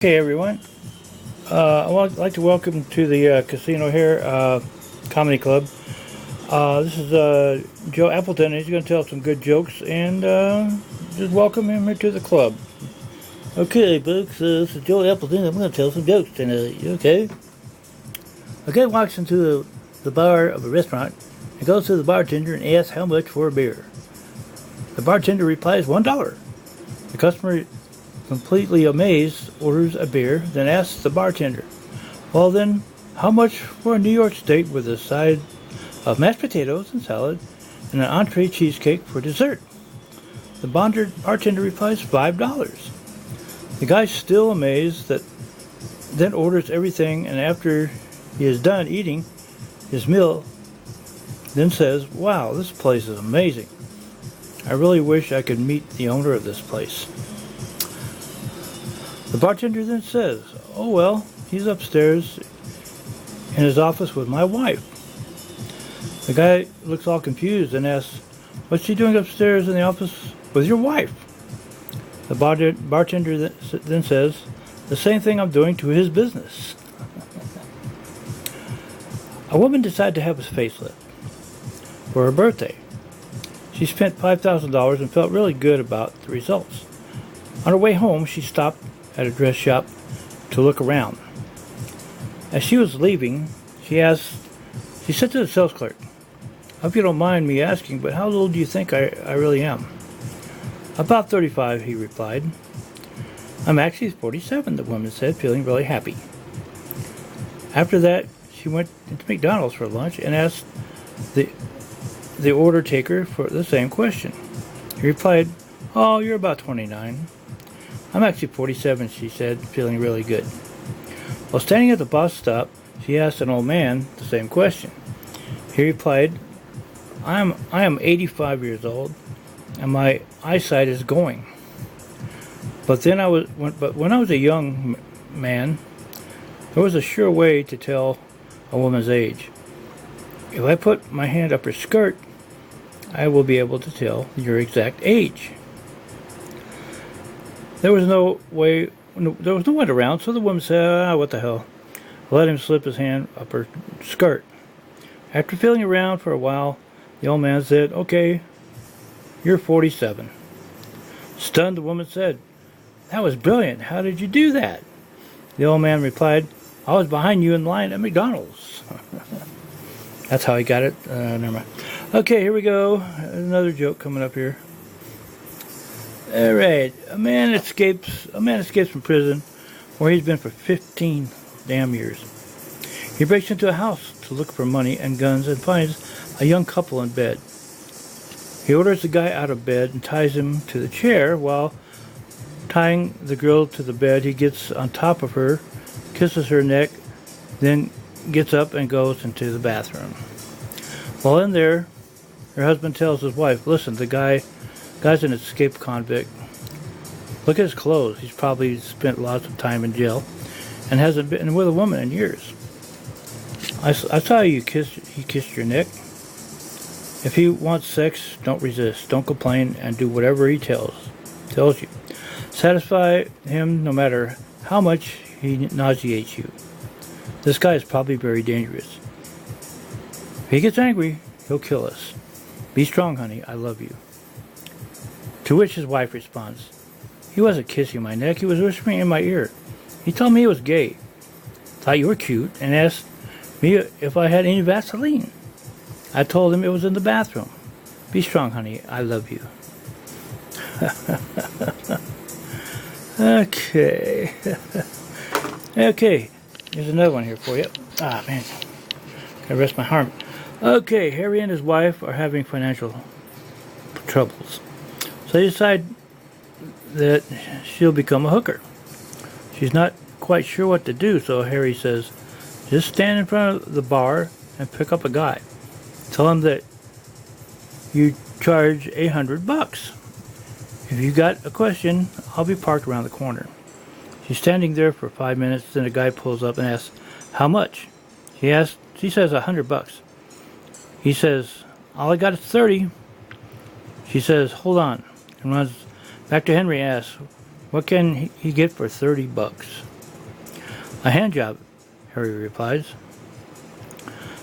Okay, everyone. I would like to welcome to the casino here, Comedy Club. This is Joe Appleton. He's going to tell some good jokes, and just welcome him here to the club. Okay, folks. This is Joe Appleton. I'm going to tell some jokes tonight. Okay. A guy walks into the bar of a restaurant and goes to the bartender and asks how much for a beer. The bartender replies $1. The customer, completely amazed, orders a beer, then asks the bartender, well then, how much for a New York steak with a side of mashed potatoes and salad and an entree cheesecake for dessert? The bartender replies $5. The guy's still amazed, then orders everything, and after he is done eating his meal, then says, wow, this place is amazing. I really wish I could meet the owner of this place. The bartender then says, oh well, he's upstairs in his office with my wife. The guy looks all confused and asks, what's she doing upstairs in the office with your wife? The bartender then says, the same thing I'm doing to his business. A woman decided to have a facelift for her birthday. She spent $5,000 and felt really good about the results. On her way home, she stopped at a dress shop to look around. As she was leaving, she said to the sales clerk, I hope you don't mind me asking, but how old do you think I really am? About 35, he replied. I'm actually 47, the woman said, feeling really happy. After that, she went into McDonald's for lunch and asked the order taker for the same question. He replied, oh, you're about 29. I'm actually 47, she said, feeling really good. While standing at the bus stop, she asked an old man the same question. He replied, I am 85 years old, and my eyesight is going. But when I was a young man, there was a sure way to tell a woman's age. If I put my hand up her skirt, I will be able to tell your exact age. There was no one around, so the woman said, what the hell? Let him slip his hand up her skirt. After feeling around for a while, the old man said, okay, you're 47. Stunned, the woman said, that was brilliant. How did you do that? The old man replied, I was behind you in line at McDonald's. That's how he got it. Never mind. Okay, here we go. Another joke coming up here. All right, a man escapes from prison where he's been for 15 damn years. He breaks into a house to look for money and guns and finds a young couple in bed. He orders the guy out of bed and ties him to the chair. While tying the girl to the bed, he gets on top of her, kisses her neck, then gets up and goes into the bathroom. While in there, her husband tells his wife, listen, the guy's an escaped convict. Look at his clothes. He's probably spent lots of time in jail and hasn't been with a woman in years. I saw he kissed your neck. If he wants sex, don't resist. Don't complain and do whatever he tells you. Satisfy him no matter how much he nauseates you. This guy is probably very dangerous. If he gets angry, he'll kill us. Be strong, honey. I love you. To which his wife responds, he wasn't kissing my neck, he was whispering in my ear. He told me he was gay, thought you were cute, and asked me if I had any Vaseline. I told him it was in the bathroom. Be strong, honey, I love you. Okay. Okay, here's another one here for you. Ah, man, gotta rest my arm. Okay, Harry and his wife are having financial troubles. So they decide that she'll become a hooker. She's not quite sure what to do, so Harry says, just stand in front of the bar and pick up a guy. Tell him that you charge $100. If you got a question, I'll be parked around the corner. She's standing there for 5 minutes, then a guy pulls up and asks, how much? She says $100. He says, all I got is 30. She says, hold on, and runs back to Henry and asks, what can he get for $30? A hand job, Harry replies.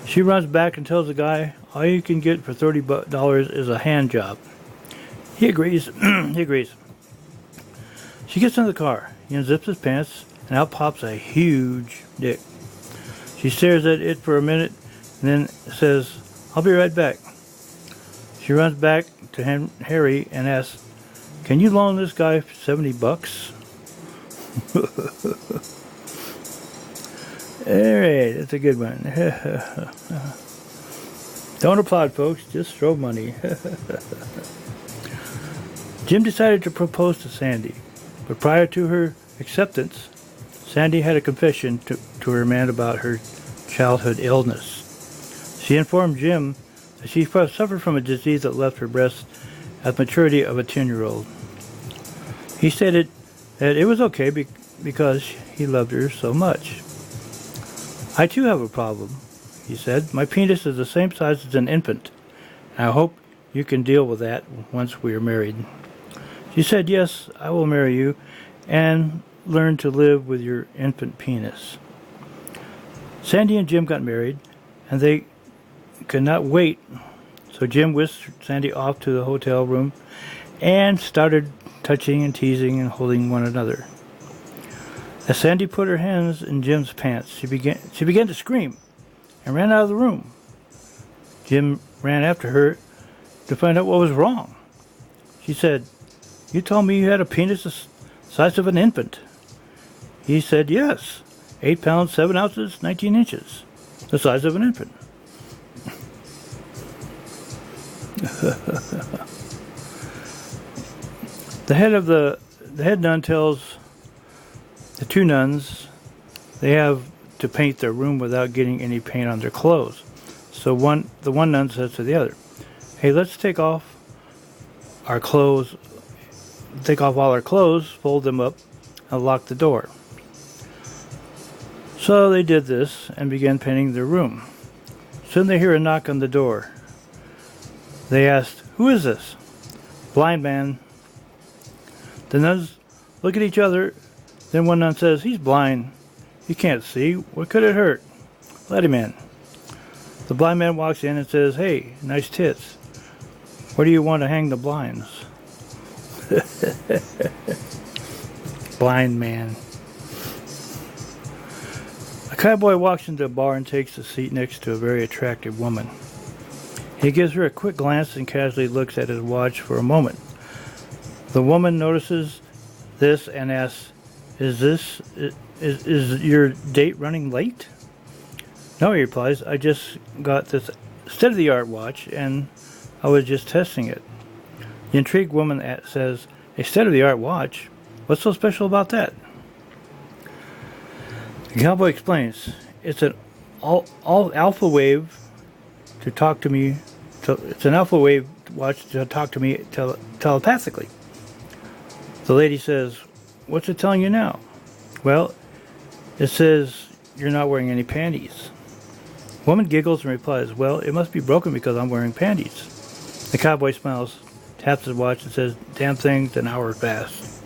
She runs back and tells the guy all you can get for $30 is a hand job. He agrees. He agrees. She gets in the car. He unzips his pants, and out pops a huge dick. She stares at it for a minute, and then says, I'll be right back. She runs back to Harry and asks, can you loan this guy $70? Alright, that's a good one. Don't applaud, folks. Just throw money. Jim decided to propose to Sandy, but prior to her acceptance, Sandy had a confession to her man about her childhood illness. She informed Jim that she suffered from a disease that left her breast at the maturity of a 10-year-old. He stated that it was okay because he loved her so much. I too have a problem, he said. My penis is the same size as an infant. I hope you can deal with that once we are married. She said, yes, I will marry you and learn to live with your infant penis. Sandy and Jim got married, and they could not wait. So Jim whisked Sandy off to the hotel room and started touching and teasing and holding one another. As Sandy put her hands in Jim's pants, she began to scream and ran out of the room. Jim ran after her to find out what was wrong. She said, you told me you had a penis the size of an infant. He said, yes, 8 pounds, 7 ounces, 19 inches, the size of an infant. The head nun tells the two nuns they have to paint their room without getting any paint on their clothes. So the one nun says to the other, hey, let's take off all our clothes, fold them up, and lock the door. So they did this and began painting their room. Soon they hear a knock on the door. They asked, who is this? Blind man. The nuns look at each other. Then one nun says, he's blind. He can't see. What could it hurt? Let him in. The blind man walks in and says, hey, nice tits. Where do you want to hang the blinds? Blind man. A cowboy walks into a bar and takes a seat next to a very attractive woman. He gives her a quick glance and casually looks at his watch for a moment. The woman notices this and asks, is your date running late? No, he replies, I just got this state-of-the-art watch and I was just testing it. The intrigued woman says, a state-of-the-art watch? What's so special about that? The cowboy explains, it's an alpha wave to talk to me. It's an alpha wave watch to talk to me telepathically. The lady says, what's it telling you now? Well, it says you're not wearing any panties. The woman giggles and replies, well, it must be broken because I'm wearing panties. The cowboy smiles, taps his watch and says, damn thing's an hour fast.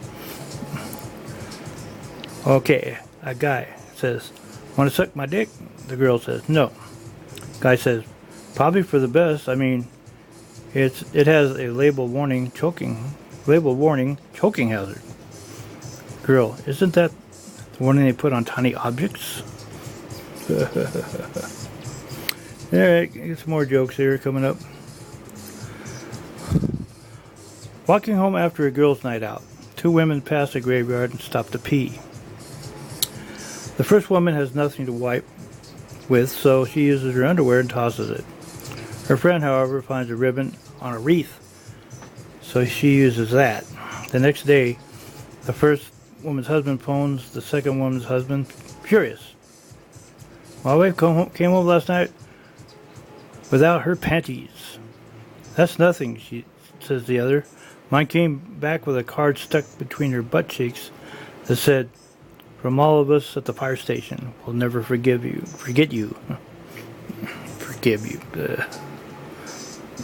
Okay, a guy says, want to suck my dick? The girl says, no. Guy says, probably for the best. I mean, it has a label warning choking hazard. Girl, isn't that the warning they put on tiny objects? Alright, get some more jokes here coming up. Walking home after a girls' night out, two women pass a graveyard and stop to pee. The first woman has nothing to wipe with, so she uses her underwear and tosses it. Her friend, however, finds a ribbon on a wreath, so she uses that. The next day, the first woman's husband phones the second woman's husband, furious. My wife came home last night without her panties. That's nothing, says the other. Mine came back with a card stuck between her butt cheeks that said, from all of us at the fire station, we'll never forget you. Forgive you.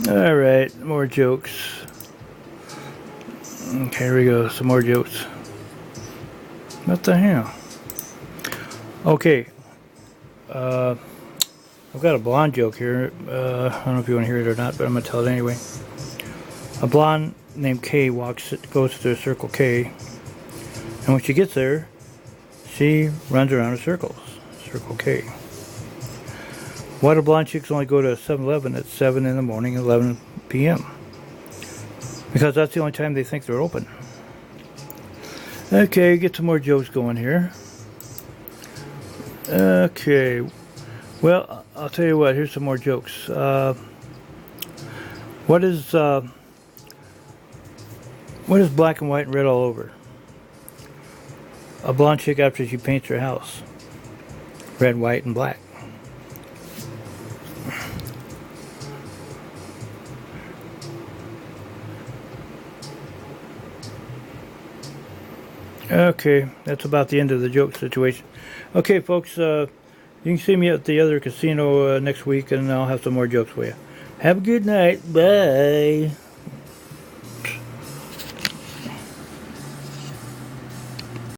Alright, more jokes. Okay, here we go. Some more jokes. What the hell? Okay. I've got a blonde joke here. I don't know if you want to hear it or not, but I'm going to tell it anyway. A blonde named Kay goes to Circle K, and when she gets there, she runs around in circles. Circle K. Why do blonde chicks only go to 7-Eleven at 7 in the morning, 11 p.m.? Because that's the only time they think they're open. Okay, get some more jokes going here. Okay, well, I'll tell you what, here's some more jokes. What is black and white and red all over? A blonde chick after she paints her house. Red, white, and black. Okay, that's about the end of the joke situation. Okay, folks, you can see me at the other casino next week, and I'll have some more jokes for you. Have a good night. Bye.